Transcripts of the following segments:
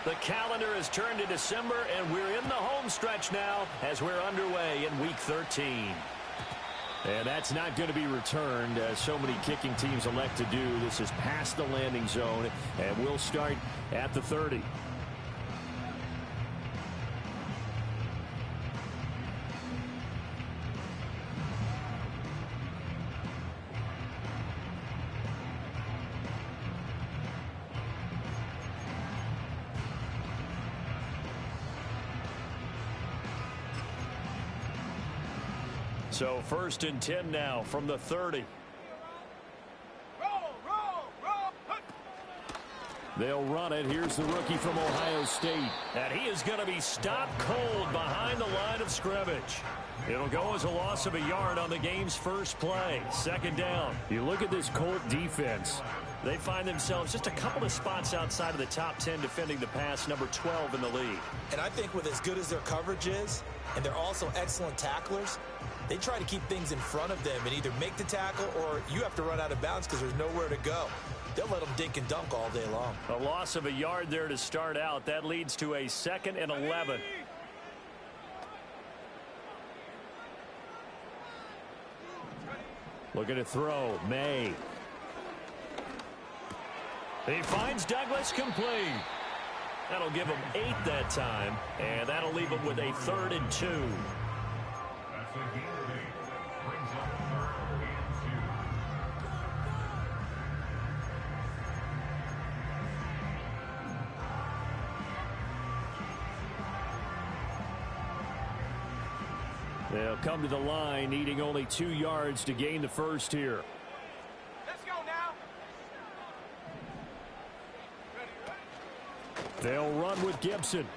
The calendar has turned to December, and we're in the home stretch now as we're underway in Week 13. And that's not going to be returned, as so many kicking teams elect to do. This is past the landing zone, and we'll start at the 30. So 1st and 10 now from the 30. They'll run it. Here's the rookie from Ohio State. And he is going to be stopped cold behind the line of scrimmage. It'll go as a loss of a yard on the game's first play. 2nd down. You look at this Colt defense. They find themselves just a couple of spots outside of the top 10 defending the pass, number 12 in the league. And I think with as good as their coverage is, and they're also excellent tacklers, they try to keep things in front of them and either make the tackle or you have to run out of bounds because there's nowhere to go. They'll let them dink and dunk all day long. A loss of a yard there to start out. That leads to a 2nd and 11. Looking to throw. May. He finds Douglas complete. That'll give him 8 that time, and that'll leave him with a 3rd and 2. They'll come to the line, needing only 2 yards to gain the first here. Let's go now. They'll run with Gibson.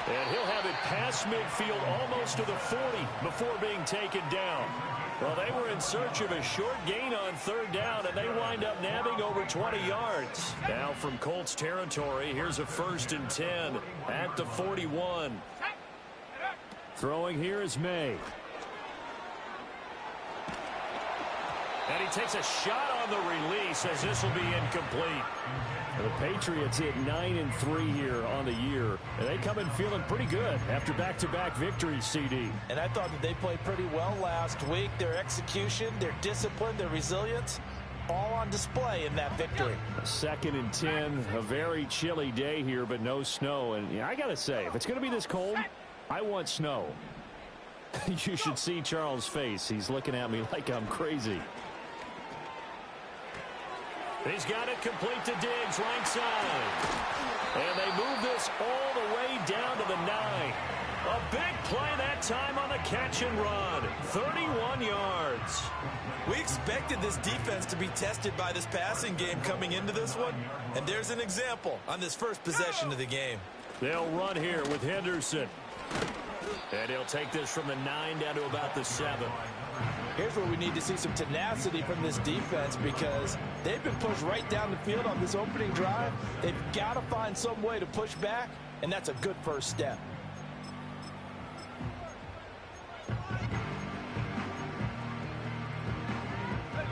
And he'll have it past midfield almost to the 40 before being taken down. Well, they were in search of a short gain on 3rd down, and they wind up nabbing over 20 yards. Now from Colts territory, here's a 1st and 10 at the 41. Throwing here is May. And he takes a shot on the release as this will be incomplete. The Patriots hit 9-3 here on the year. And they come in feeling pretty good after back-to-back victories, CD. And I thought that they played pretty well last week. Their execution, their discipline, their resilience, all on display in that victory. 2nd and 10, a very chilly day here, but no snow. And I got to say, if it's going to be this cold, I want snow. You should see Charles' face. He's looking at me like I'm crazy. He's got it complete to Diggs, right side. And they move this all the way down to the 9. A big play that time on the catch and run. 31 yards. We expected this defense to be tested by this passing game coming into this one. And there's an example on this first possession of the game. They'll run here with Henderson. And he'll take this from the 9 down to about the 7. Here's where we need to see some tenacity from this defense because they've been pushed right down the field on this opening drive. They've got to find some way to push back, and that's a good first step.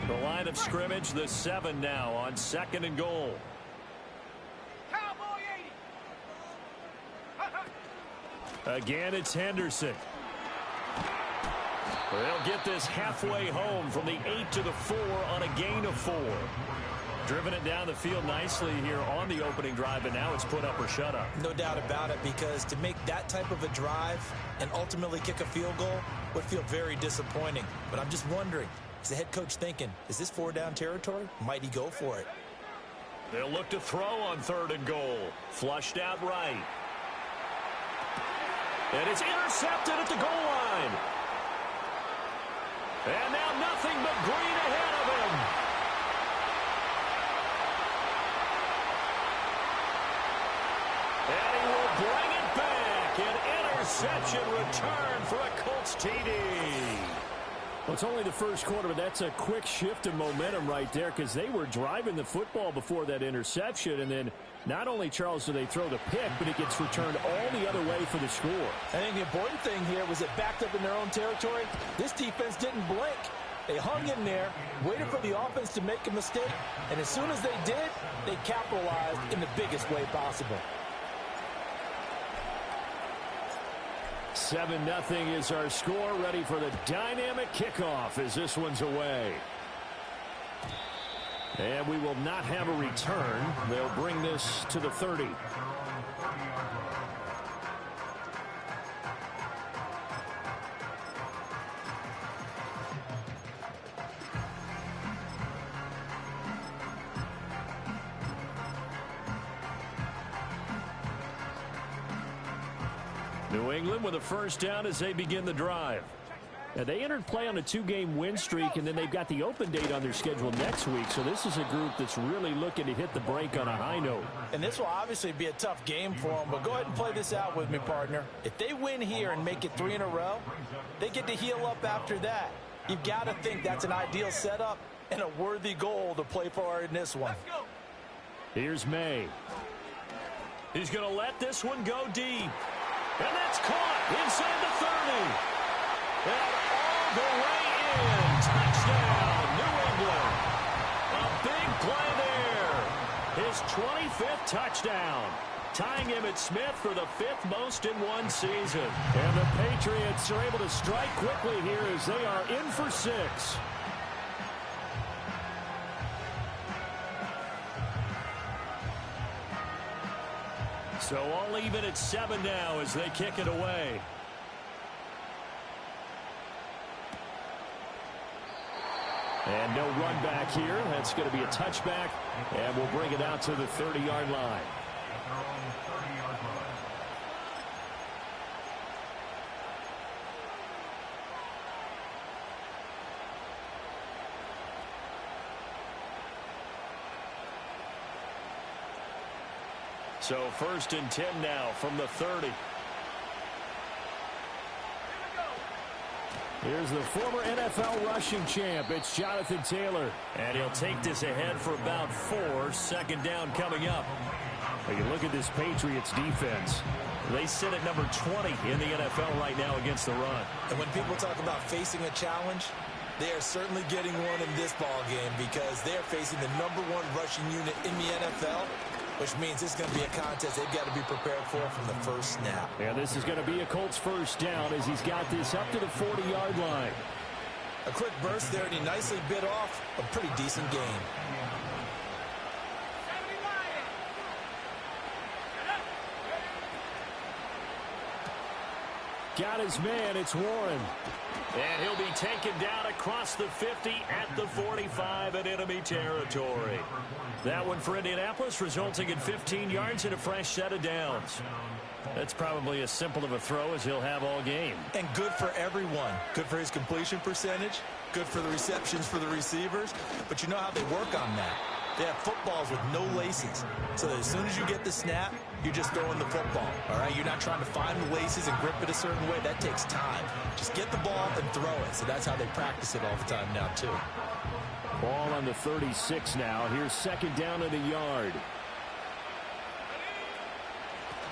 The line of scrimmage, the 7 now on 2nd and goal. Cowboy 80. Again, it's Henderson. They'll get this halfway home from the 8 to the 4 on a gain of 4. Driven it down the field nicely here on the opening drive, and now it's put up or shut up. No doubt about it, because to make that type of a drive and ultimately kick a field goal would feel very disappointing. But I'm just wondering, is the head coach thinking, is this 4-down territory? Might he go for it? They'll look to throw on 3rd and goal. Flushed out right. And it's intercepted at the goal line. And now nothing but green ahead of him. And he will bring it back. An interception return for a Colts TD. Well, it's only the first quarter, but that's a quick shift in momentum right there because they were driving the football before that interception. And then not only, Charles, do they throw the pick, but it gets returned all the other way for the score. I think the important thing here was it backed up in their own territory. This defense didn't blink. They hung in there, waited for the offense to make a mistake, and as soon as they did, they capitalized in the biggest way possible. 7-0 is our score, ready for the dynamic kickoff as this one's away. And we will not have a return. They'll bring this to the 30. New England with a first down as they begin the drive. Now, they entered play on a 2-game win streak, and then they've got the open date on their schedule next week. So this is a group that's really looking to hit the break on a high note. And this will obviously be a tough game for them, but go ahead and play this out with me, partner. If they win here and make it 3 in a row, they get to heal up after that. You've got to think that's an ideal setup and a worthy goal to play for in this one. Here's May. He's going to let this one go deep. And that's caught inside the 30. And all the way in. Touchdown, New England. A big play there. His 25th touchdown. Tying Emmitt Smith for the 5th most in one season. And the Patriots are able to strike quickly here as they are in for 6. So all even at 7 now as they kick it away. And no run back here. That's going to be a touchback. And we'll bring it out to the 30-yard line. So 1st and 10 now from the 30. Here's the former NFL rushing champ. It's Jonathan Taylor. And he'll take this ahead for about 4. 2nd down coming up. When you look at this Patriots defense, they sit at number 20 in the NFL right now against the run. And when people talk about facing a challenge, they are certainly getting one in this ball game because they are facing the #1 rushing unit in the NFL, which means this is going to be a contest they've got to be prepared for from the first snap. And this is going to be a Colts first down as he's got this up to the 40-yard line. A quick burst there, and he nicely bit off a pretty decent gain. Got his man, it's Warren. And he'll be taken down across the 50 at the 45 in enemy territory. That one for Indianapolis, resulting in 15 yards and a fresh set of downs. That's probably as simple of a throw as he'll have all game. And good for everyone. Good for his completion percentage. Good for the receptions for the receivers. But you know how they work on that. They have footballs with no laces. So that as soon as you get the snap, you're just throwing the football. All right? You're not trying to find the laces and grip it a certain way. That takes time. Just get the ball and throw it. So that's how they practice it all the time now, too. Ball on the 36 now. Here's 2nd down at a yard.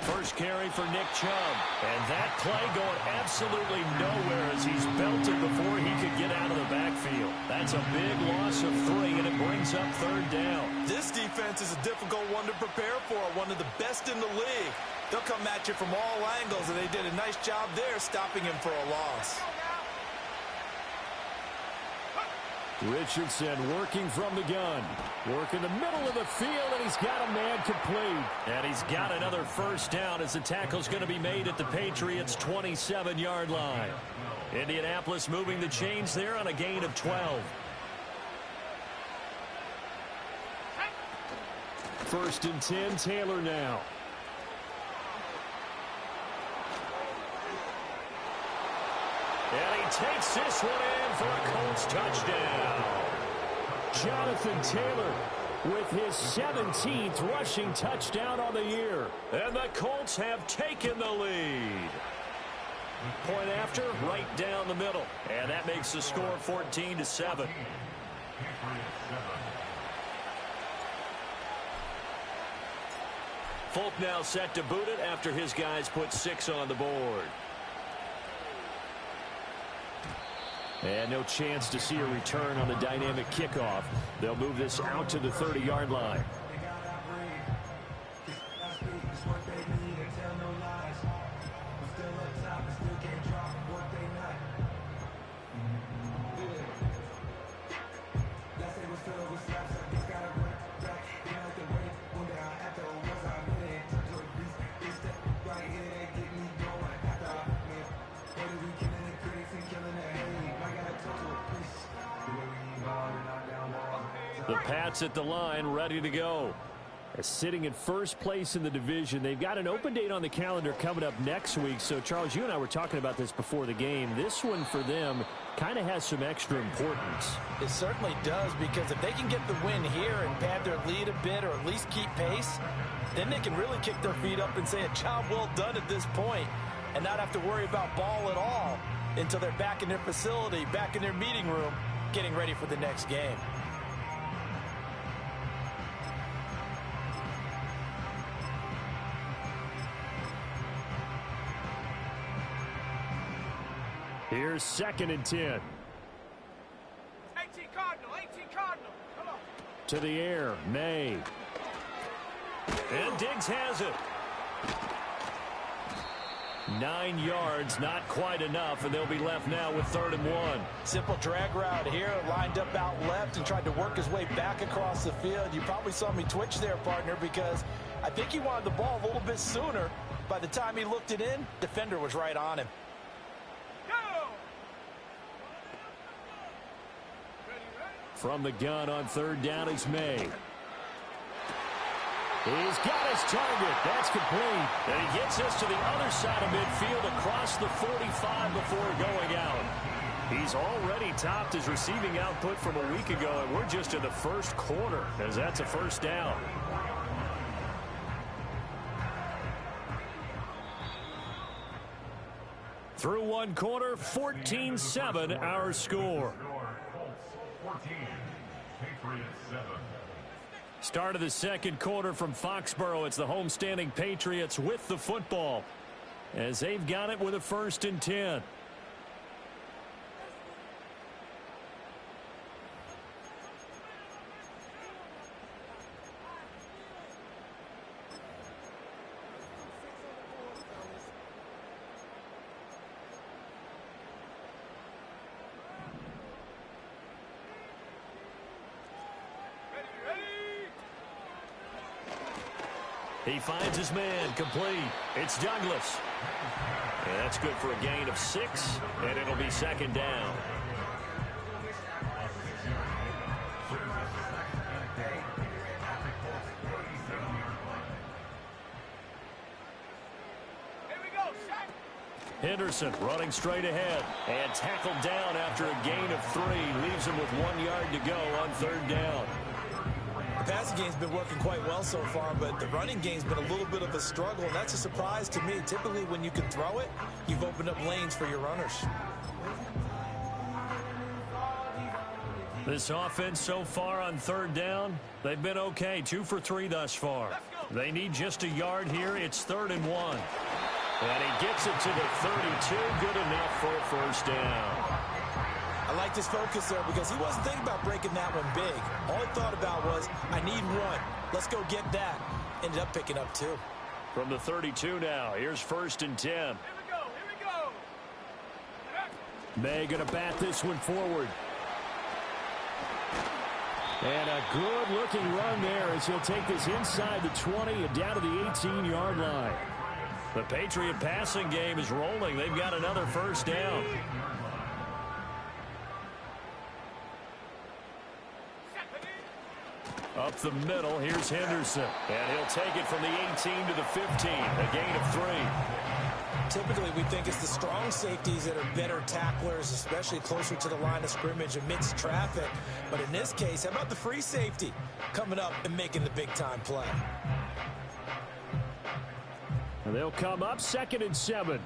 First carry for Nick Chubb. And that play going absolutely nowhere as he's belted before he could get out of the backfield. That's a big loss of 3, and it brings up 3rd down. This defense is a difficult one to prepare for, one of the best in the league. They'll come at you from all angles, and they did a nice job there stopping him for a loss. Richardson working from the gun. Working the middle of the field, and he's got a man complete. And he's got another first down as the tackle's going to be made at the Patriots' 27-yard line. Indianapolis moving the chains there on a gain of 12. 1st and 10, Taylor now. And he takes this one in for a Colts touchdown. Jonathan Taylor with his 17th rushing touchdown on the year. And the Colts have taken the lead. Point after, right down the middle. And that makes the score 14-7. Folk now set to boot it after his guys put 6 on the board. And no chance to see a return on the dynamic kickoff. They'll move this out to the 30-yard line. The Pats at the line, ready to go. Sitting in first place in the division. They've got an open date on the calendar coming up next week. So, Charles, you and I were talking about this before the game. This one for them kind of has some extra importance. It certainly does, because if they can get the win here and pad their lead a bit, or at least keep pace, then they can really kick their feet up and say a job well done at this point, and not have to worry about ball at all until they're back in their facility, back in their meeting room, getting ready for the next game. Here's 2nd and 10. 18 Cardinal, 18 Cardinal. Come on. To the air, May. And Diggs has it. 9 yards, not quite enough, and they'll be left now with 3rd and 1. Simple drag route here, lined up out left and tried to work his way back across the field. You probably saw me twitch there, partner, because I think he wanted the ball a little bit sooner. By the time he looked it in, defender was right on him. From the gun on 3rd down is May. He's got his target. That's complete. And he gets us to the other side of midfield across the 45 before going out. He's already topped his receiving output from a week ago, and we're just in the first quarter, as that's a 1st down. Through 1 quarter, 14-7 our score. 14, Patriots 7. Start of the 2nd quarter from Foxborough. It's the homestanding Patriots with the football, as they've got it with a 1st and 10. He finds his man, complete. It's Douglas. And that's good for a gain of 6, and it'll be 2nd down. Here we go, set. Henderson running straight ahead and tackled down after a gain of 3. Leaves him with 1 yard to go on 3rd down. The passing game's been working quite well so far, but the running game's been a little bit of a struggle, and that's a surprise to me. Typically, when you can throw it, you've opened up lanes for your runners. This offense so far on 3rd down, they've been okay. 2 for 3 thus far. They need just a yard here. It's 3rd and 1. And he gets it to the 32. Good enough for a 1st down. I like this focus there because he wasn't thinking about breaking that one big. All he thought about was, I need 1. Let's go get that. Ended up picking up 2. From the 32 now, here's 1st and 10. Here we go, here we go. May going to bat this one forward. And a good-looking run there as he'll take this inside the 20 and down to the 18-yard line. The Patriot passing game is rolling. They've got another 1st down. Up the middle, here's Henderson. And he'll take it from the 18 to the 15, a gain of 3. Typically, we think it's the strong safeties that are better tacklers, especially closer to the line of scrimmage amidst traffic. But in this case, how about the free safety coming up and making the big-time play? And they'll come up 2nd and 7.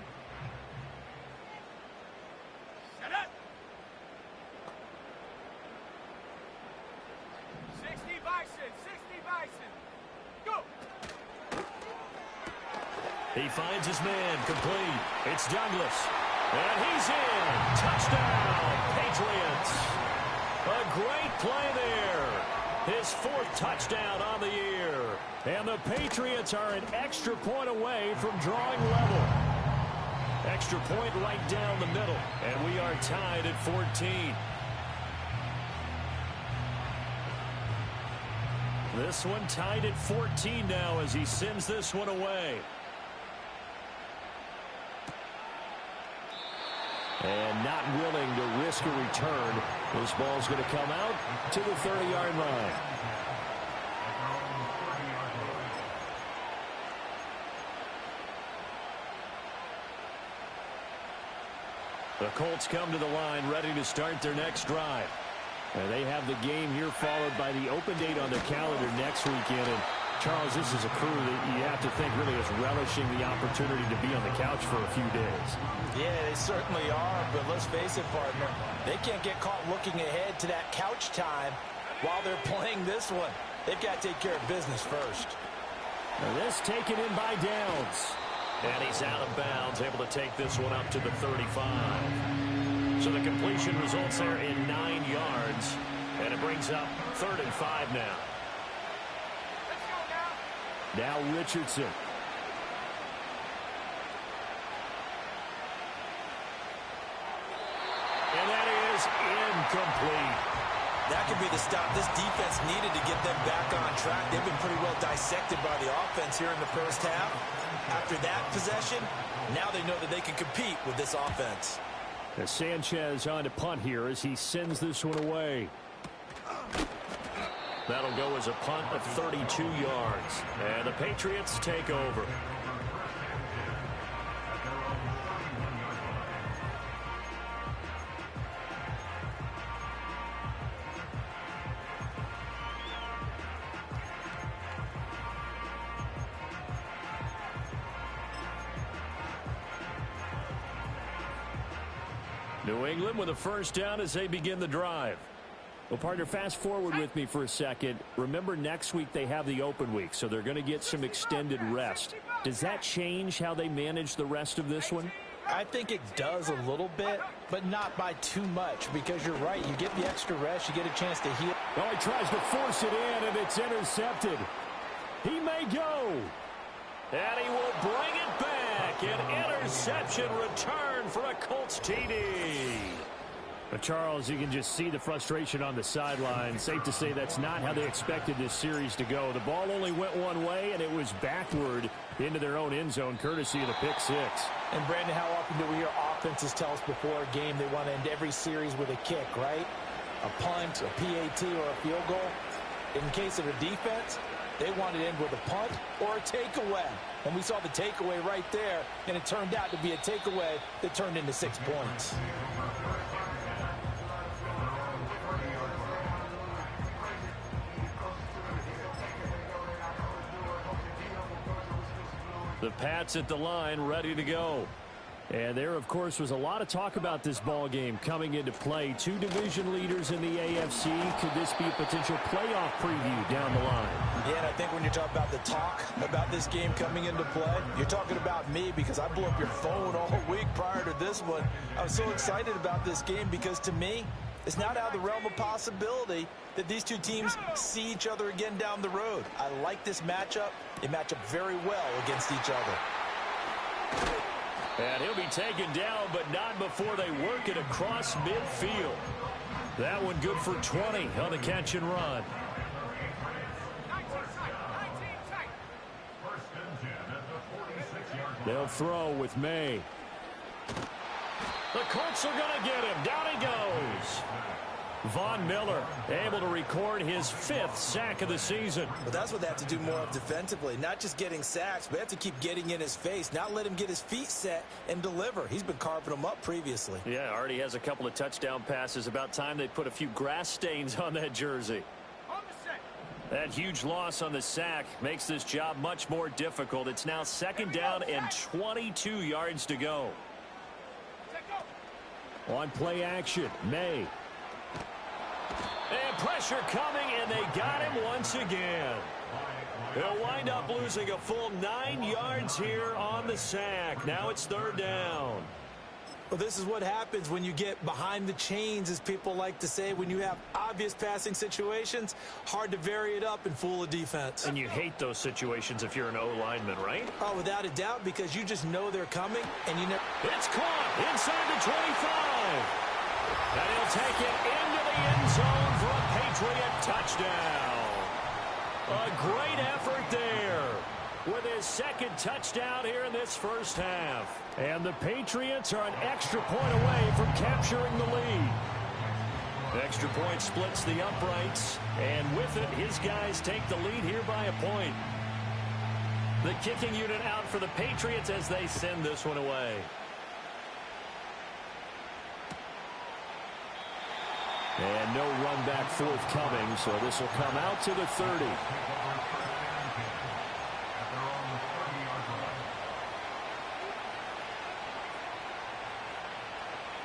Set up. 60 Bison, 60 Bison. Go. He finds his man, complete. It's Douglas. And he's in. Touchdown, Patriots. A great play there. His 4th touchdown on the year. And the Patriots are an extra point away from drawing level. Extra point right down the middle. And we are tied at 14. This one tied at 14 now as he sends this one away. And not willing to risk a return. This ball's going to come out to the 30-yard line. The Colts come to the line ready to start their next drive. And they have the game here followed by the open date on their calendar next weekend. And Charles, this is a crew that you have to think really is relishing the opportunity to be on the couch for a few days. Yeah, they certainly are, but let's face it, partner. They can't get caught looking ahead to that couch time while they're playing this one. They've got to take care of business first. Now this taken in by Downs. And he's out of bounds, able to take this one up to the 35. So the completion results there in 9 yards. And it brings up 3rd and 5 now. Now Richardson. And that is incomplete. That could be the stop this defense needed to get them back on track. They've been pretty well dissected by the offense here in the first half. After that possession, now they know that they can compete with this offense. As Sanchez on to punt here as he sends this one away. That'll go as a punt of 32 yards. And the Patriots take over. New England with a first down as they begin the drive. Well, partner, fast forward with me for a second. Remember, next week they have the open week, so they're going to get some extended rest. Does that change how they manage the rest of this one? I think it does a little bit, but not by too much, because you're right. You get the extra rest. You get a chance to heal. Well, he tries to force it in, and it's intercepted. He may go. And he will bring it back. An interception return for a Colts TD. But Charles, you can just see the frustration on the sideline. Safe to say that's not how they expected this series to go. The ball only went one way, and it was backward into their own end zone, courtesy of the pick six. And, Brandon, how often do we hear offenses tell us before a game they want to end every series with a kick, right? A punt, a PAT, or a field goal. In case of a defense, they want to end with a punt or a takeaway. And we saw the takeaway right there, and it turned out to be a takeaway that turned into 6 points. The Pats at the line, ready to go. And there, of course, was a lot of talk about this ball game coming into play. 2 division leaders in the AFC. Could this be a potential playoff preview down the line? Yeah, and I think when you're talking about the talk about this game coming into play, you're talking about me, because I blew up your phone all week prior to this one. I was so excited about this game because, to me, it's not out of the realm of possibility that these two teams see each other again down the road. I like this matchup. They match up very well against each other. And he'll be taken down, but not before they work it across midfield. That one good for 20 on the catch and run. They'll throw with May. The Colts are going to get him. Down he goes. Von Miller able to record his 5th sack of the season. But that's what they have to do more of defensively. Not just getting sacks, but they have to keep getting in his face. Not let him get his feet set and deliver. He's been carving them up previously. Yeah, already has a couple of touchdown passes. About time they put a few grass stains on that jersey. That huge loss on the sack makes this job much more difficult. It's now 2nd down and 22 yards to go. On play action, May. And pressure coming, and they got him once again. They'll wind up losing a full 9 yards here on the sack. Now it's 3rd down. Well, this is what happens when you get behind the chains, as people like to say. When you have obvious passing situations, hard to vary it up and fool a defense. And you hate those situations if you're an O-lineman, right? Oh, without a doubt, because you just know they're coming, and you never... It's caught inside the 25. And he'll take it into the end zone for a Patriot touchdown. A great effort there with his second touchdown here in this first half. And the Patriots are an extra point away from capturing the lead. The extra point splits the uprights, and with it, his guys take the lead here by a point. The kicking unit out for the Patriots as they send this one away. And no run back forthcoming, so this will come out to the 30.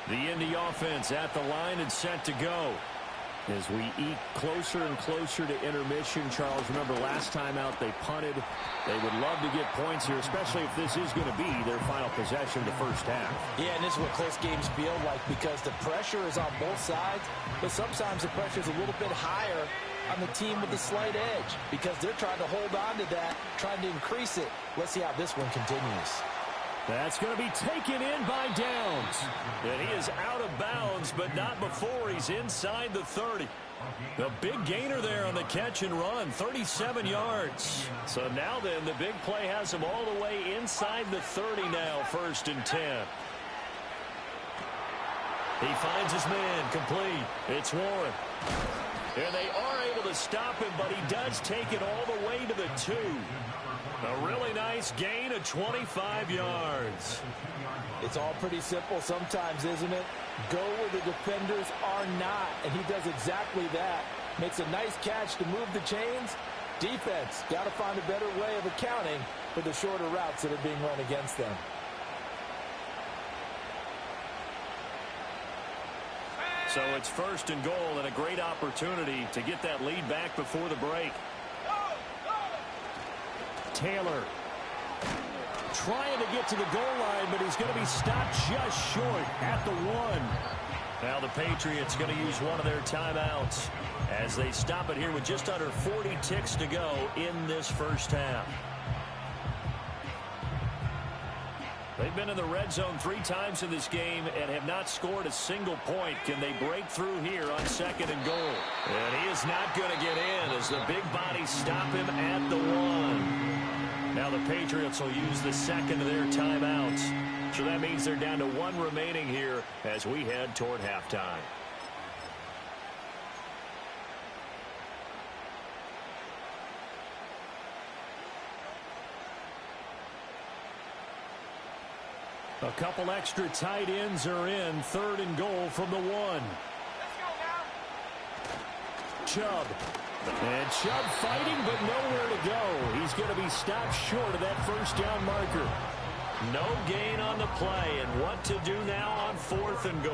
The Indy offense at the line and set to go. As we eke closer and closer to intermission, Charles, remember last time out they punted. They would love to get points here, especially if this is going to be their final possession of the first half. Yeah, and this is what close games feel like, because the pressure is on both sides, but sometimes the pressure is a little bit higher on the team with the slight edge, because they're trying to hold on to that, trying to increase it. Let's see how this one continues. That's going to be taken in by Downs. And he is out of bounds, but not before he's inside the 30. The big gainer there on the catch and run, 37 yards. So now then, the big play has him all the way inside the 30 now, 1st and 10. He finds his man, complete. It's Warren. And they are able to stop him, but he does take it all the way to the 2. A really nice gain of 25 yards. It's all pretty simple sometimes, isn't it? Go where the defenders are not, and he does exactly that. Makes a nice catch to move the chains. Defense, got to find a better way of accounting for the shorter routes that are being run against them. So it's 1st and goal, and a great opportunity to get that lead back before the break. Taylor trying to get to the goal line, but he's going to be stopped just short at the 1. Now the Patriots going to use one of their timeouts as they stop it here with just under 40 ticks to go in this first half. They've been in the red zone 3 times in this game and have not scored a single point. Can they break through here on 2nd and goal? And he is not going to get in as the big bodies stop him at the 1. Now the Patriots will use the second of their timeouts. So that means they're down to 1 remaining here as we head toward halftime. A couple extra tight ends are in. 3rd and goal from the 1. Let's go now. Chubb. And Chubb fighting, but nowhere to go. He's going to be stopped short of that 1st down marker. No gain on the play, and what to do now on 4th and goal.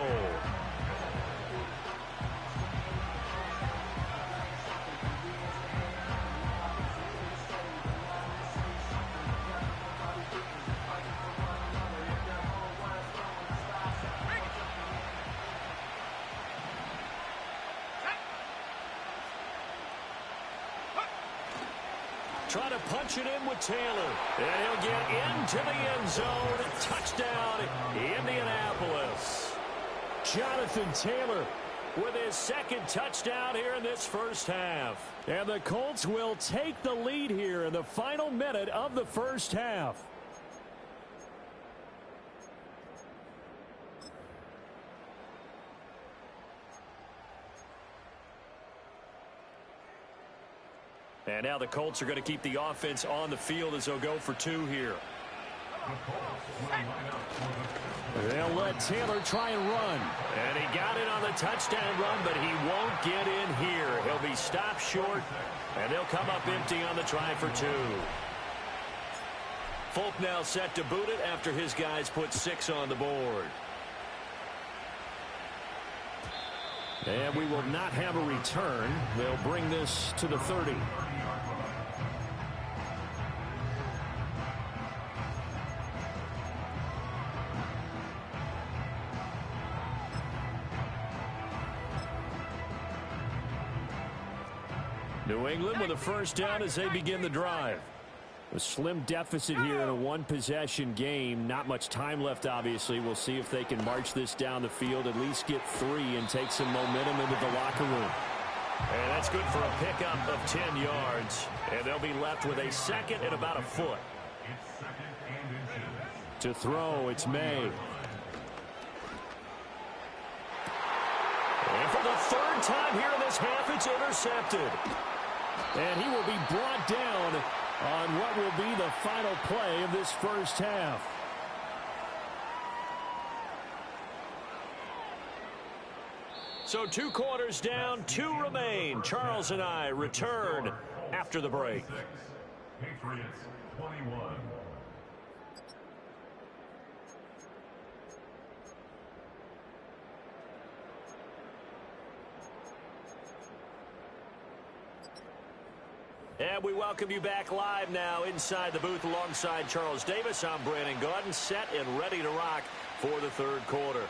Trying to punch it in with Taylor. And he'll get into the end zone. Touchdown, Indianapolis. Jonathan Taylor with his 2nd touchdown here in this first half. And the Colts will take the lead here in the final minute of the first half. And now the Colts are going to keep the offense on the field as they'll go for 2 here. They'll let Taylor try and run. And he got it on the touchdown run, but he won't get in here. He'll be stopped short, and they'll come up empty on the try for 2. Folk now set to boot it after his guys put 6 on the board. And we will not have a return. They'll bring this to the 30. New England with a first down as they begin the drive. A slim deficit here in a one-possession game. Not much time left, obviously. We'll see if they can march this down the field, at least get 3 and take some momentum into the locker room. And that's good for a pickup of 10 yards. And they'll be left with a second and about a foot. To throw, it's May. And for the third time here in this half, it's intercepted. And he will be brought down on what will be the final play of this first half. So 2 quarters down, 2 remain. Charles and I return after the break. Patriots 21. And we welcome you back live now inside the booth alongside Charles Davis. I'm Brandon Gaudin, set and ready to rock for the third quarter.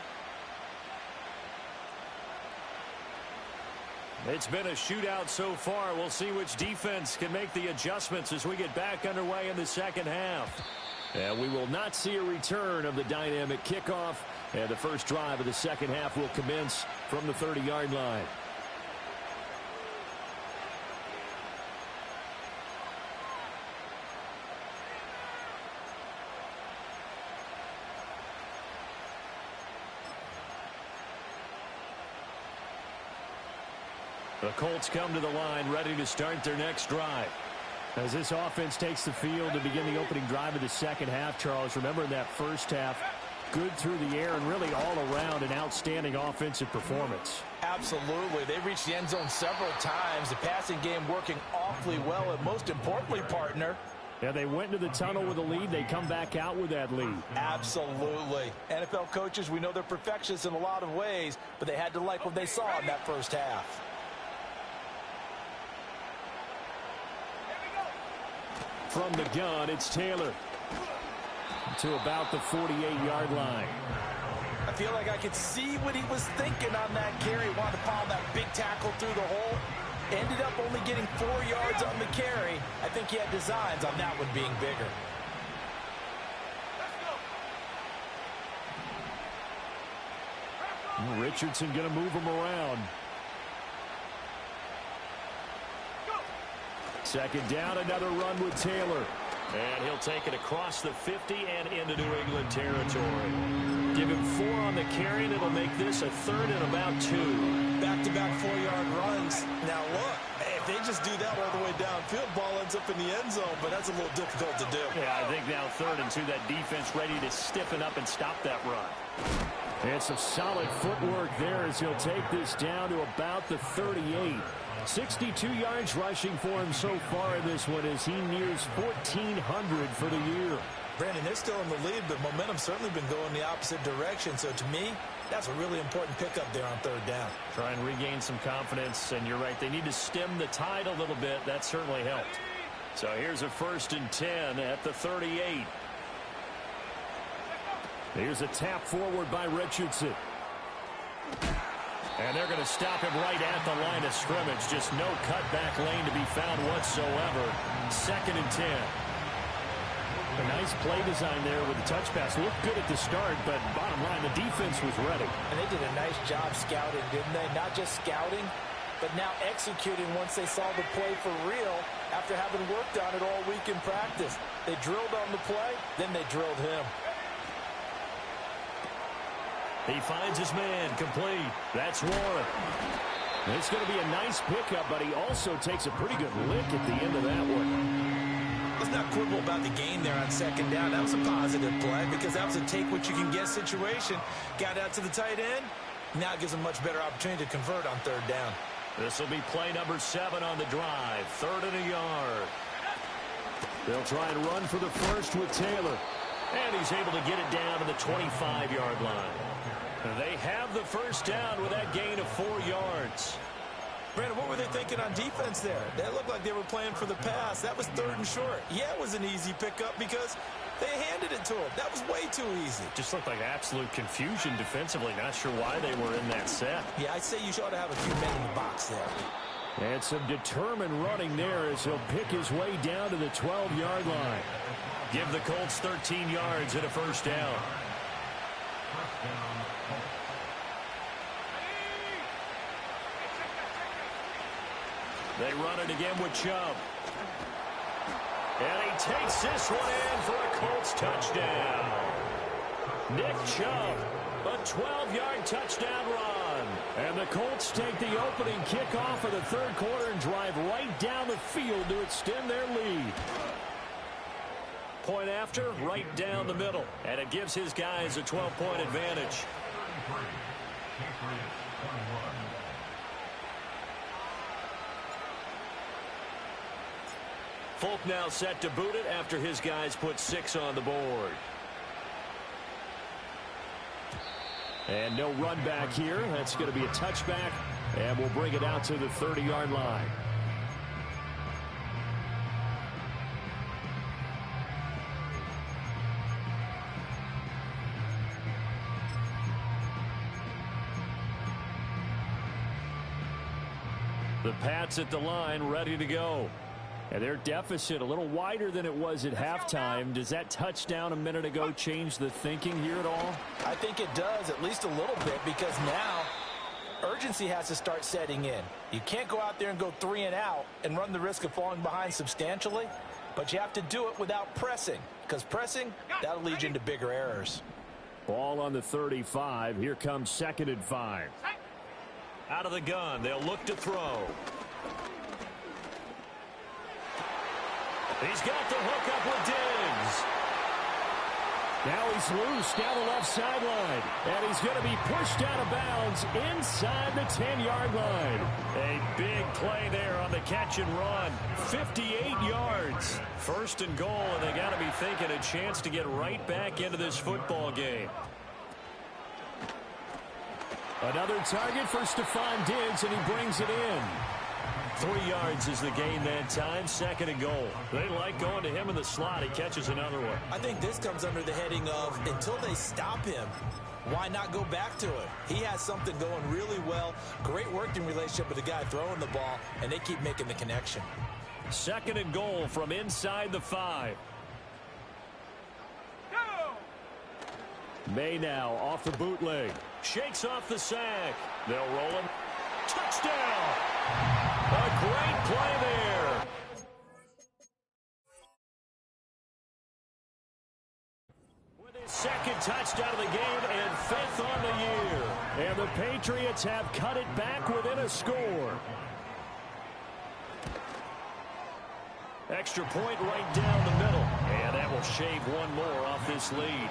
It's been a shootout so far. We'll see which defense can make the adjustments as we get back underway in the second half. And we will not see a return of the dynamic kickoff. And the first drive of the second half will commence from the 30-yard line. The Colts come to the line ready to start their next drive. As this offense takes the field to begin the opening drive of the second half, Charles, remember in that first half, good through the air and really all around an outstanding offensive performance. Absolutely. They reached the end zone several times. The passing game working awfully well, and most importantly, partner, yeah, they went into the tunnel with a lead. They come back out with that lead. Absolutely. NFL coaches, we know they're perfectionists in a lot of ways, but they had to like what they saw in that first half. From the gun, it's Taylor to about the 48-yard line. I feel like I could see what he was thinking on that carry. Wanted to follow that big tackle through the hole. Ended up only getting 4 yards on the carry. I think he had designs on that one being bigger. Richardson going to move him around. Second down, another run with Taylor. And he'll take it across the 50 and into New England territory. Give him 4 on the carry, and it'll make this a third and about 2. Back-to-back 4-yard runs. Now look, if they just do that all the way downfield, ball ends up in the end zone, but that's a little difficult to do. Yeah, I think now 3rd and 2, that defense ready to stiffen up and stop that run. And some solid footwork there as he'll take this down to about the 38. 62 yards rushing for him so far in this one as he nears 1,400 for the year. Brandon, they're still in the lead, but momentum's certainly been going the opposite direction. So to me, that's a really important pickup there on 3rd down. Try and regain some confidence, and you're right, they need to stem the tide a little bit. That certainly helped. So here's a 1st and 10 at the 38. Here's a tap forward by Richardson. And they're going to stop him right at the line of scrimmage. Just no cutback lane to be found whatsoever. 2nd and 10. A nice play design there with the touch pass. Looked good at the start, but bottom line, the defense was ready. And they did a nice job scouting, didn't they? Not just scouting, but now executing once they saw the play for real after having worked on it all week in practice. They drilled on the play, then they drilled him. He finds his man complete. That's Warren. It's going to be a nice pickup, but he also takes a pretty good lick at the end of that one. Let's not quibble about the gain there on 2nd down. That was a positive play because that was a take-what-you-can-get situation. Got out to the tight end. Now it gives them a much better opportunity to convert on 3rd down. This will be play number 7 on the drive. 3rd and a yard. They'll try and run for the first with Taylor. And he's able to get it down to the 25-yard line. They have the first down with that gain of 4 yards. Brandon, what were they thinking on defense there? They looked like they were playing for the pass. That was 3rd and short. Yeah, it was an easy pickup because they handed it to him. That was way too easy. Just looked like absolute confusion defensively. Not sure why they were in that set. Yeah, I'd say you ought to have a few men in the box there. And some determined running there as he'll pick his way down to the 12-yard line. Give the Colts 13 yards and a first down. They run it again with Chubb. And he takes this one in for a Colts touchdown. Nick Chubb, a 12-yard touchdown run. And the Colts take the opening kickoff of the third quarter and drive right down the field to extend their lead. Point after, right down the middle. And it gives his guys a 12-point advantage. Folk now set to boot it after his guys put 6 on the board. And no run back here. That's going to be a touchback. And we'll bring it out to the 30-yard line. The Pats at the line, ready to go. And their deficit a little wider than it was at halftime. Does that touchdown a minute ago change the thinking here at all? I think it does, at least a little bit, because now urgency has to start setting in. You can't go out there and go 3 and out and run the risk of falling behind substantially, but you have to do it without pressing, because pressing, that'll lead you into bigger errors. Ball on the 35. Here comes 2nd and 5. Out of the gun, they'll look to throw. He's got the hook up with Diggs. Now he's loose down the left sideline. And he's going to be pushed out of bounds inside the 10-yard line. A big play there on the catch and run. 58 yards. 1st and goal, and they got to be thinking a chance to get right back into this football game. Another target for Stephon Diggs, and he brings it in. 3 yards is the gain that time. 2nd and goal. They like going to him in the slot. He catches another one. I think this comes under the heading of until they stop him, why not go back to him? He has something going really well. Great working relationship with the guy throwing the ball, and they keep making the connection. 2nd and goal from inside the 5. May now off the bootleg. Shakes off the sack. They'll roll him. Touchdown! A great play there. With his 2nd touchdown of the game and 5th on the year. And the Patriots have cut it back within a score. Extra point right down the middle. And that will shave one more off this lead.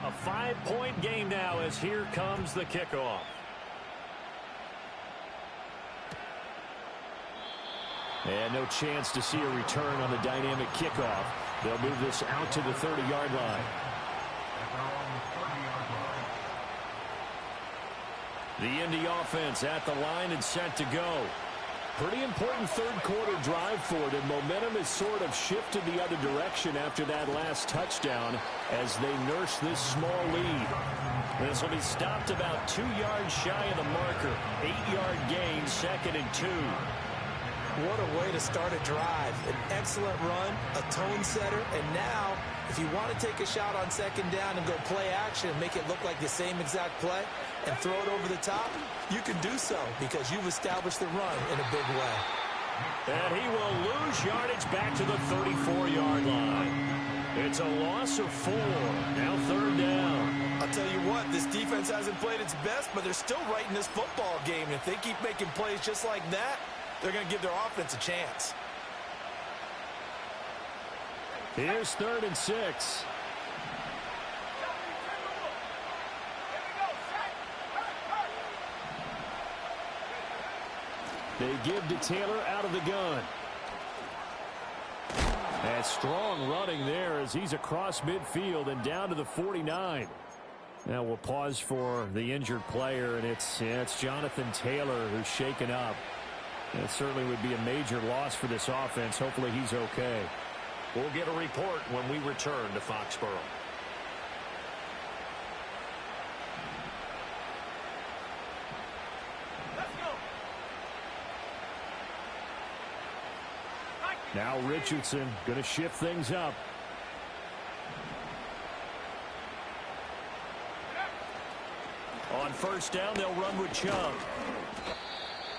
A 5-point game now as here comes the kickoff. And no chance to see a return on the dynamic kickoff. They'll move this out to the 30-yard line. The Indy offense at the line and set to go. Pretty important third quarter drive for them. Momentum has sort of shifted the other direction after that last touchdown as they nurse this small lead. This will be stopped about 2 yards shy of the marker. 8-yard gain, 2nd and 2. What a way to start a drive. An excellent run, a tone setter, and now if you want to take a shot on 2nd down and go play action and make it look like the same exact play and throw it over the top, you can do so because you've established the run in a big way. And he will lose yardage back to the 34-yard line. It's a loss of 4. Now 3rd down. I'll tell you what, this defense hasn't played its best, but they're still right in this football game. And if they keep making plays just like that, they're going to give their offense a chance. Here's 3rd and 6. They give to Taylor out of the gun. And strong running there as he's across midfield and down to the 49. Now we'll pause for the injured player, and it's Jonathan Taylor who's shaken up. It certainly would be a major loss for this offense. Hopefully he's okay. We'll get a report when we return to Foxborough. Now Richardson going to shift things up. On first down, they'll run with Chubb.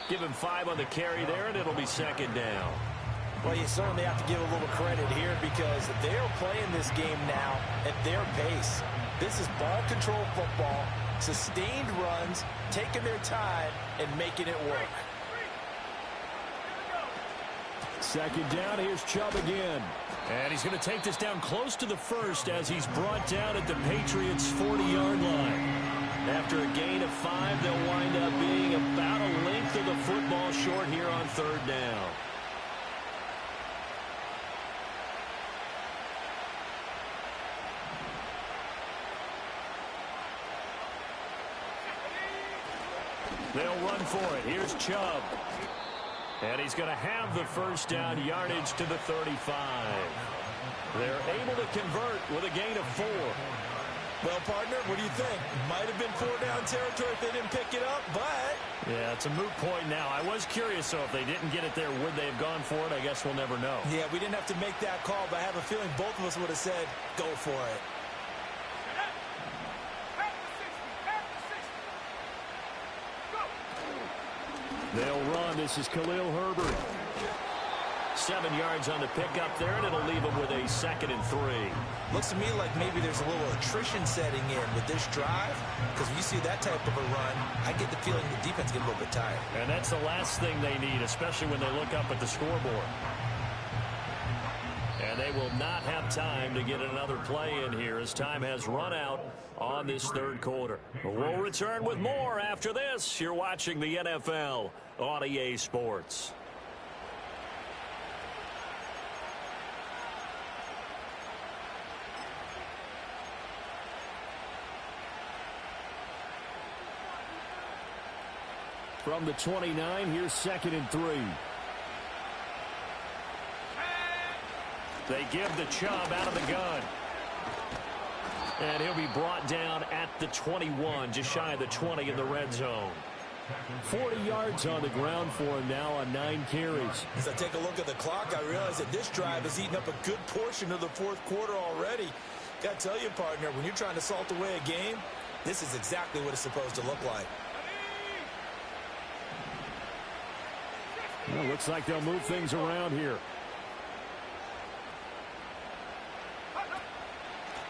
Give him 5 on the carry there, and it'll be second down. Well, you certainly have to give a little credit here because they're playing this game now at their pace. This is ball control football, sustained runs, taking their time, and making it work. Second down, here's Chubb again. And he's going to take this down close to the first as he's brought down at the Patriots' 40-yard line. After a gain of 5, they'll wind up being about a length of the football short here on third down. They'll run for it. Here's Chubb. And he's going to have the first down yardage to the 35. They're able to convert with a gain of 4. Well, partner, what do you think? Might have been 4-down territory if they didn't pick it up, but... Yeah, it's a moot point now. I was curious, so if they didn't get it there, would they have gone for it? I guess we'll never know. Yeah, we didn't have to make that call, but I have a feeling both of us would have said, go for it. They'll run. This is Khalil Herbert. 7 yards on the pickup there, and it'll leave them with a 2nd and 3. Looks to me like maybe there's a little attrition setting in with this drive, because when you see that type of a run, I get the feeling the defense get a little bit tired. And that's the last thing they need, especially when they look up at the scoreboard. And they will not have time to get another play in here as time has run out on this third quarter. We'll return with more after this. You're watching the NFL on EA Sports. From the 29, here's 2nd and 3. They give the Chubb out of the gun. And he'll be brought down at the 21, just shy of the 20 in the red zone. 40 yards on the ground for him now on 9 carries. As I take a look at the clock, I realize that this drive has eaten up a good portion of the fourth quarter already. Got to tell you, partner, when you're trying to salt away a game, this is exactly what it's supposed to look like. Well, looks like they'll move things around here.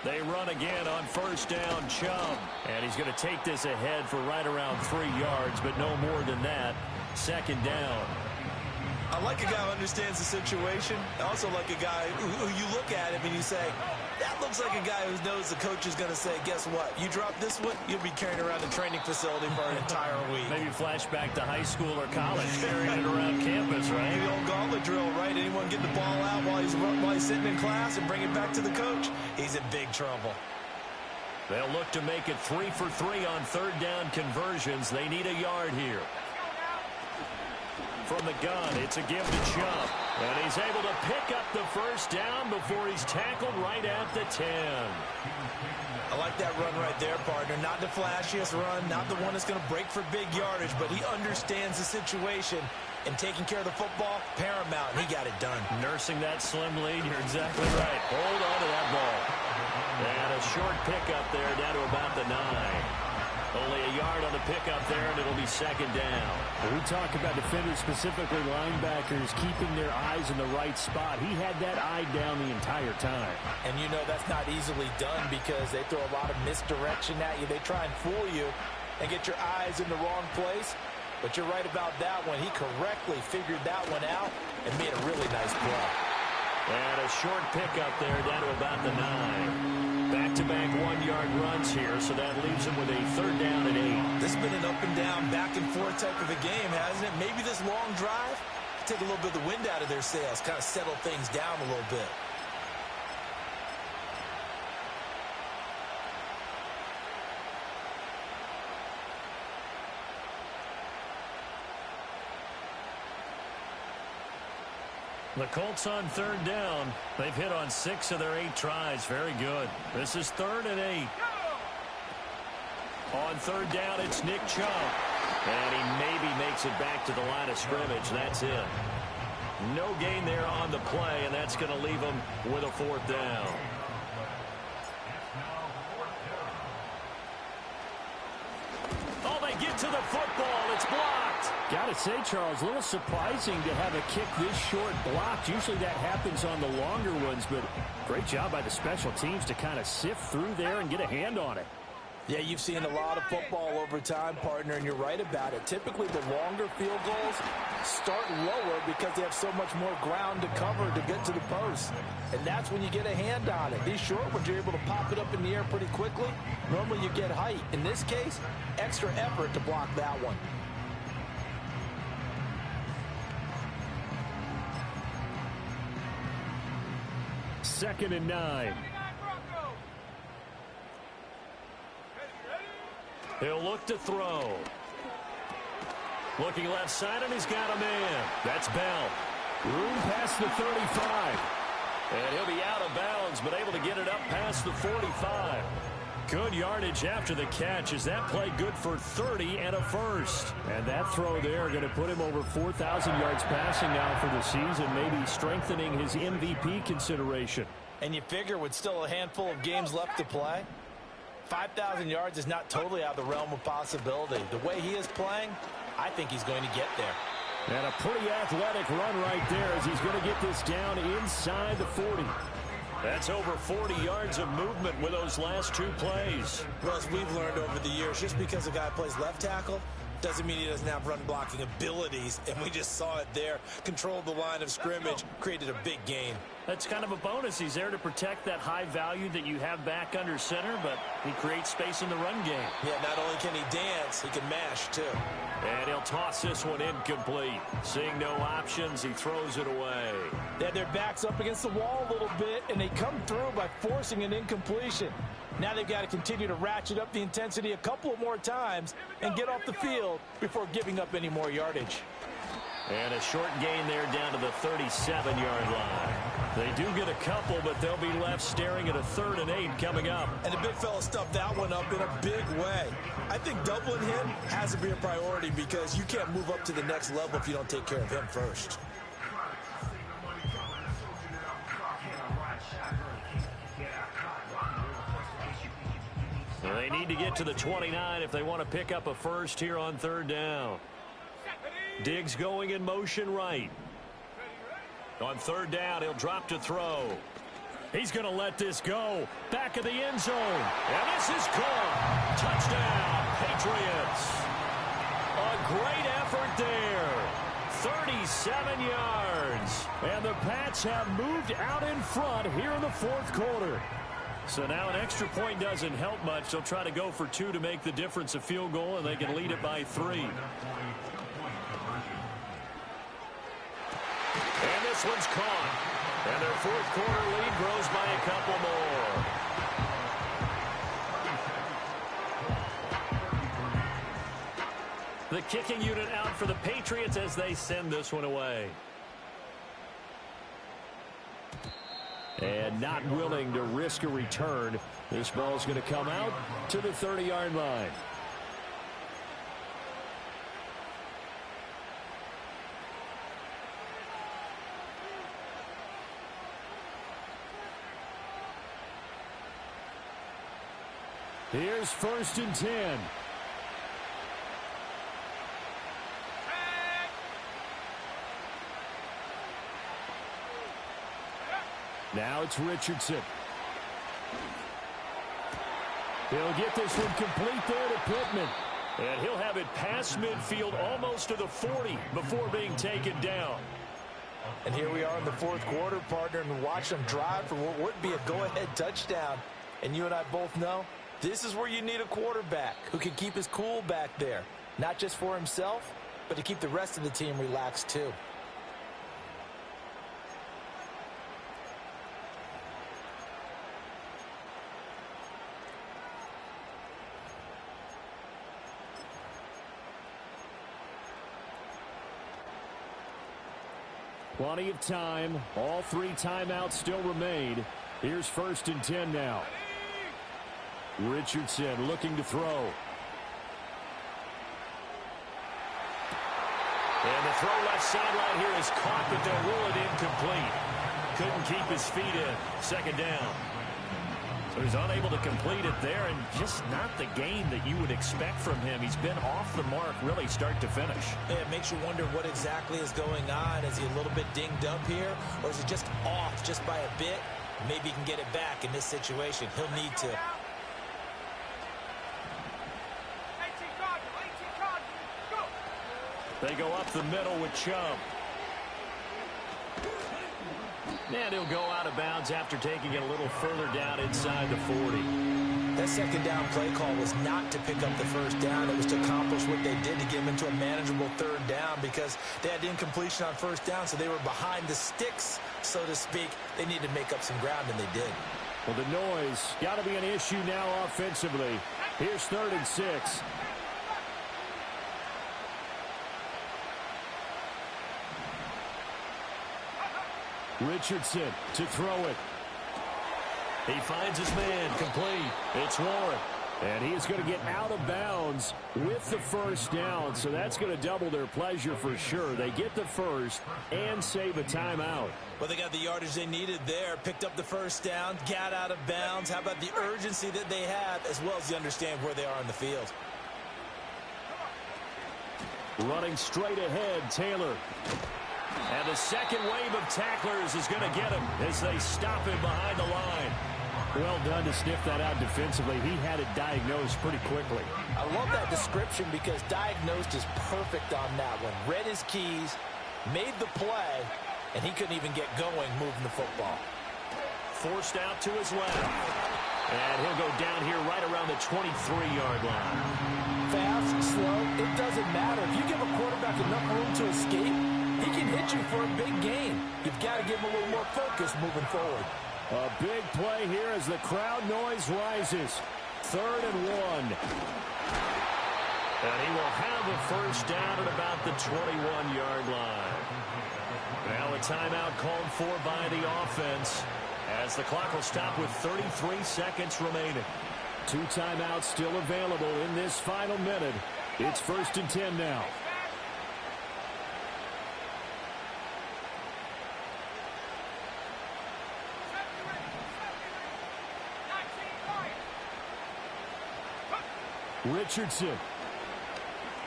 They run again on first down, Chubb. And he's going to take this ahead for right around 3 yards, but no more than that. 2nd down. I like a guy who understands the situation. I also like a guy who you look at him and you say, that looks like a guy who knows the coach is going to say, guess what? You drop this one, you'll be carrying around the training facility for an entire week. Maybe flashback to high school or college, carrying it around campus, right? The old gauntlet drill, right? Anyone get the ball out while he's sitting in class and bring it back to the coach? He's in big trouble. They'll look to make it 3 for 3 on third down conversions. They need a yard here. From the gun, it's a give to Chubb. And he's able to pick up the first down before he's tackled right at the 10. I like that run right there, partner. Not the flashiest run, not the one that's going to break for big yardage, but he understands the situation, and taking care of the football, paramount, and he got it done. Nursing that slim lead, you're exactly right. Hold on to that ball. And a short pickup there down to about the 9. Only a yard on the pickup there, and it'll be 2nd down. When we talk about defenders, specifically linebackers, keeping their eyes in the right spot. He had that eye down the entire time. And you know that's not easily done because they throw a lot of misdirection at you. They try and fool you and get your eyes in the wrong place. But you're right about that one. He correctly figured that one out and made a really nice play. And a short pickup there down to about the 9. Back-to-back 1-yard runs here, so that leaves him with a 3rd down and 8. This has been an up-and-down, back-and-forth type of a game, hasn't it? Maybe this long drive take a little bit of the wind out of their sails, kind of settle things down a little bit. The Colts on third down. They've hit on 6 of their 8 tries. Very good. This is 3rd and 8. On third down, it's Nick Chubb. And he maybe makes it back to the line of scrimmage. That's it. No gain there on the play, and that's going to leave him with a 4th down. Oh, they get to the football. It's blocked. Got to say, Charles, a little surprising to have a kick this short blocked. Usually that happens on the longer ones, but great job by the special teams to kind of sift through there and get a hand on it. Yeah, you've seen a lot of football over time, partner, and you're right about it. Typically, the longer field goals start lower because they have so much more ground to cover to get to the post. And that's when you get a hand on it. These short ones, you're able to pop it up in the air pretty quickly. Normally, you get height. In this case, extra effort to block that one. Second and 9. He'll look to throw. Looking left side, and he's got a man. That's Bell. Room past the 35. And he'll be out of bounds, but able to get it up past the 45. Good yardage after the catch. Is that play good for 30 and a first? And that throw there going to put him over 4,000 yards passing now for the season, maybe strengthening his MVP consideration. And you figure with still a handful of games left to play, 5,000 yards is not totally out of the realm of possibility. The way he is playing, I think he's going to get there. And a pretty athletic run right there as he's going to get this down inside the 40. That's over 40 yards of movement with those last 2 plays. Well, as we've learned over the years, just because a guy plays left tackle doesn't mean he doesn't have run blocking abilities, and we just saw it there. Controlled the line of scrimmage, created a big gain. That's kind of a bonus. He's there to protect that high value that you have back under center, but he creates space in the run game. Yeah, not only can he dance, he can mash, too. And he'll toss this one incomplete. Seeing no options, he throws it away. They had their backs up against the wall a little bit, and they come through by forcing an incompletion. Now they've got to continue to ratchet up the intensity a couple of more times and get off the field before giving up any more yardage. And a short gain there down to the 37-yard line. They do get a couple, but they'll be left staring at a 3rd and 8 coming up. And the big fella stuffed that one up in a big way. I think doubling him has to be a priority because you can't move up to the next level if you don't take care of him first. Well, they need to get to the 29 if they want to pick up a first here on 3rd down. Diggs going in motion right. On 3rd down, he'll drop to throw. He's going to let this go. Back of the end zone. And this is caught. Touchdown, Patriots. A great effort there. 37 yards. And the Pats have moved out in front here in the 4th quarter. So now an extra point doesn't help much. They'll try to go for 2 to make the difference a field goal, and they can lead it by 3. And this one's caught. And their 4th quarter lead grows by a couple more. The kicking unit out for the Patriots as they send this one away. And not willing to risk a return. This ball's going to come out to the 30-yard line. Here's 1st and 10. Now it's Richardson. He'll get this one complete there to Pittman. And he'll have it past midfield almost to the 40 before being taken down. And here we are in the 4th quarter, partner, and watch them drive for what would be a go-ahead touchdown. And you and I both know this is where you need a quarterback who can keep his cool back there. Not just for himself, but to keep the rest of the team relaxed too. Plenty of time. All 3 timeouts still remain. Here's 1st and 10 now. Richardson looking to throw. And the throw left sideline here is caught, but they'll rule it incomplete. Couldn't keep his feet in. 2nd down. So he's unable to complete it there, and just not the game that you would expect from him. He's been off the mark really start to finish. Yeah, it makes you wonder what exactly is going on. Is he a little bit dinged up here, or is he just off just by a bit? Maybe he can get it back in this situation. He'll need to. 18 Cardinals, go! They go up the middle with Chubb. And he'll go out of bounds after taking it a little further down inside the 40. That 2nd down play call was not to pick up the 1st down. It was to accomplish what they did to get him into a manageable 3rd down because they had incompletion on 1st down, so they were behind the sticks, so to speak. They needed to make up some ground, and they did. Well, the noise got to be an issue now offensively. Here's 3rd and 6. Richardson to throw it. He finds his man, complete. It's Warren. And he is going to get out of bounds with the 1st down, so that's going to double their pleasure for sure. They get the 1st and save a timeout. Well, they got the yardage they needed there, picked up the 1st down, got out of bounds. How about the urgency that they have, as well as they understand where they are in the field? Running straight ahead, Taylor. And the 2nd wave of tacklers is going to get him as they stop him behind the line. Well done to sniff that out defensively. He had it diagnosed pretty quickly. I love that description because diagnosed is perfect on that one. Read his keys, made the play, and he couldn't even get going moving the football. Forced out to his left. And he'll go down here right around the 23-yard line. Fast, slow, it doesn't matter. If you give a quarterback enough room to escape, he can hit you for a big gain. You've got to give him a little more focus moving forward. A big play here as the crowd noise rises. 3rd and 1. And he will have a 1st down at about the 21-yard line. Now a timeout called for by the offense as the clock will stop with 33 seconds remaining. 2 timeouts still available in this final minute. It's 1st and 10 now. Richardson.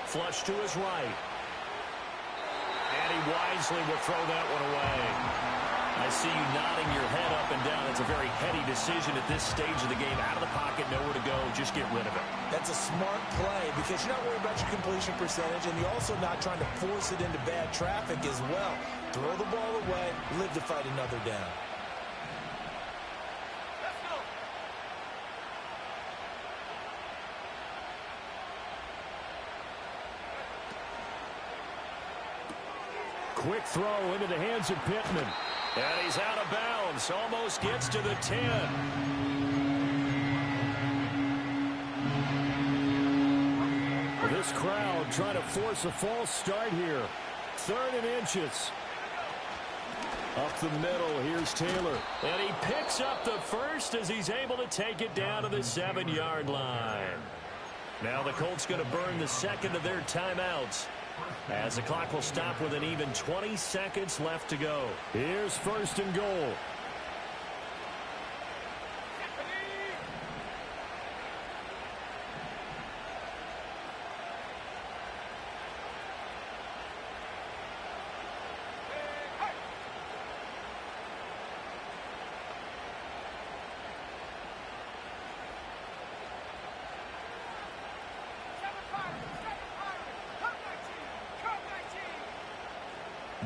Flush to his right. And he wisely will throw that one away. I see you nodding your head up and down. It's a very heady decision at this stage of the game. Out of the pocket, nowhere to go. Just get rid of it. That's a smart play because you're not worried about your completion percentage, and you're also not trying to force it into bad traffic as well. Throw the ball away, live to fight another down. Quick throw into the hands of Pittman. And he's out of bounds. Almost gets to the 10. This crowd trying to force a false start here. 3rd and inches. Up the middle, here's Taylor. And he picks up the 1st as he's able to take it down to the 7-yard line. Now the Colts going to burn the 2nd of their timeouts, as the clock will stop with an even 20 seconds left to go. Here's 1st and goal.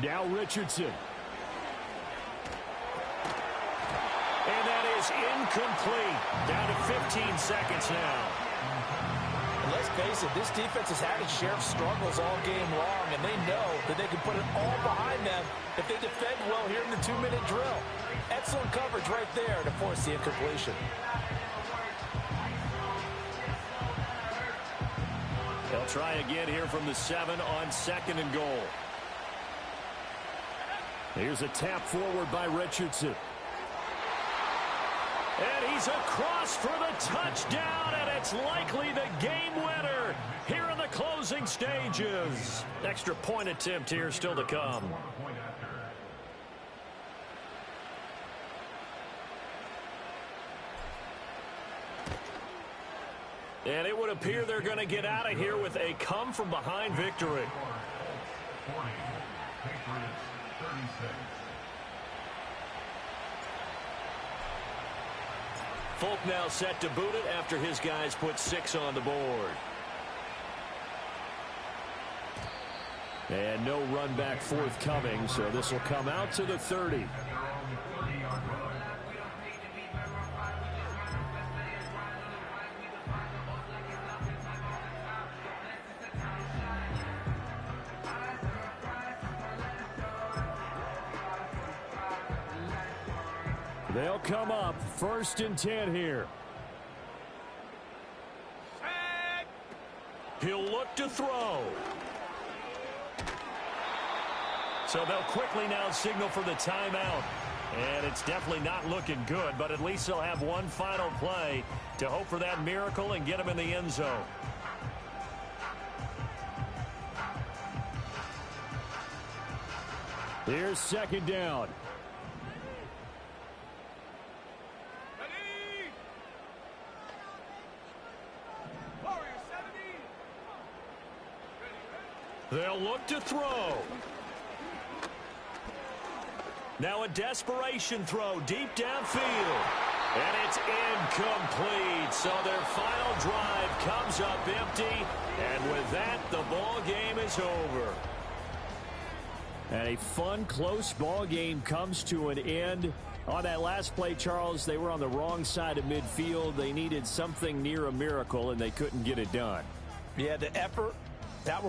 Now Richardson. And that is incomplete. Down to 15 seconds now. And let's face it, this defense has had its share of struggles all game long, and they know that they can put it all behind them if they defend well here in the 2-minute drill. Excellent coverage right there to force the incompletion. They'll try again here from the 7 on 2nd and goal. Here's a tap forward by Richardson. And he's across for the touchdown, and it's likely the game winner here in the closing stages. Extra point attempt here still to come. And it would appear they're going to get out of here with a come-from-behind victory. 40, Patriots 36. Folk now set to boot it after his guys put 6 on the board. And no run back forthcoming, so this will come out to the 30. They'll come up 1st and 10 here. He'll look to throw. So they'll quickly now signal for the timeout. And it's definitely not looking good, but at least they'll have one final play to hope for that miracle and get them in the end zone. Here's 2nd down. They'll look to throw. Now a desperation throw deep downfield. And it's incomplete. So their final drive comes up empty. And with that, the ball game is over. And a fun, close ball game comes to an end. On that last play, Charles, they were on the wrong side of midfield. They needed something near a miracle, and they couldn't get it done. Yeah, the effort